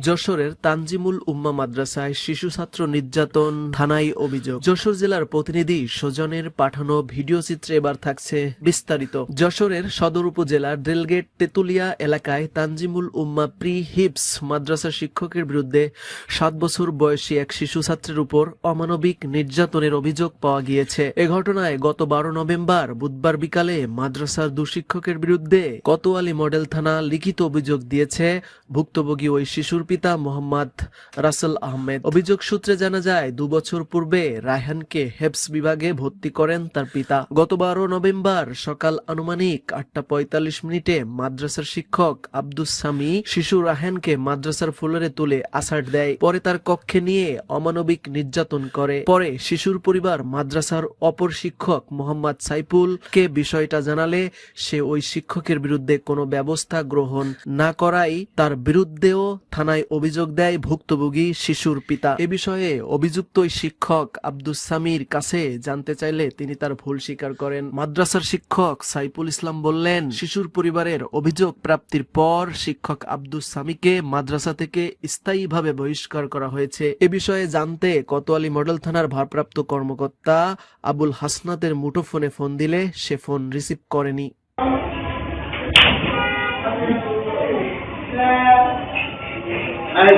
যশোরের তানজিমুল উম্মা মাদ্রাসায় শিশু ছাত্র নির্যাতন থানায় অভিযোগ। যশোর জেলার প্রতিনিধি সজনের পাঠানো ভিডিও চিত্রে এবার থাকছে বিস্তারিত। যশোরের সদর উপজেলার রেলগেট তেতুলিয়া এলাকায় তানজিমুল উম্মা প্রি হিপস মাদ্রাসার শিক্ষকের বিরুদ্ধে 7 বছর বয়সী এক শিশু ছাত্রের উপর অমানবিক নির্যাতনের অভিযোগ পাওয়া গিয়েছে। এ ঘটনায় গত 12 নভেম্বর বুধবার বিকালে মাদ্রাসার 2 শিক্ষকের বিরুদ্ধে কোতোয়ালি মডেল থানা লিখিত অভিযোগ দিয়েছে ভুক্তভোগী ওই শিশুর পিতা মোহাম্মদ রাসেল আহমেদ। অভিযোগ সূত্রে জানা যায় 2 বছর পূর্বে রায়হানকে হেফজ বিভাগে ভর্তি করেন তার পিতা। গত 12 নভেম্বর সকাল আনুমানিক 8:45 মিনিটে মাদ্রাসার শিক্ষক আব্দুস সামি শিশু রায়হানকে মাদ্রাসার ফ্লোরে তুলে আছাড় দেয়। পরে তার কক্ষে নিয়ে অমানবিক নির্যাতন করে। পরে শিশুর পরিবার মাদ্রাসার অপর শিক্ষক মোহাম্মদ সাইফুলকে বিষয়টা জানালে সে ওই শিক্ষকের বিরুদ্ধে কোনো ব্যবস্থা গ্রহণ না করায় তার বিরুদ্ধেও থানায় অভিযোগ দেয় ভুক্তভোগী শিশুর পিতা। এ বিষয়ে অভিযুক্ত ওই শিক্ষক আব্দুস সামির কাছে জানতে চাইলে তিনি তার ভুল স্বীকার করেন। মাদ্রাসার শিক্ষক সাইফুল ইসলাম বললেন, শিশুর পরিবারের অভিযোগ প্রাপ্তির পর শিক্ষক আব্দুস সামিকে মাদ্রাসা থেকে স্থায়ীভাবে বহিষ্কার করা হয়েছে। এ বিষয়ে জানতে কোতোয়ালি মডেল থানার ভারপ্রাপ্ত কর্মকর্তা আবুল হাসনাতের মুঠোফোনে ফোন দিলে সে ফোন রিসিভ করেনি। I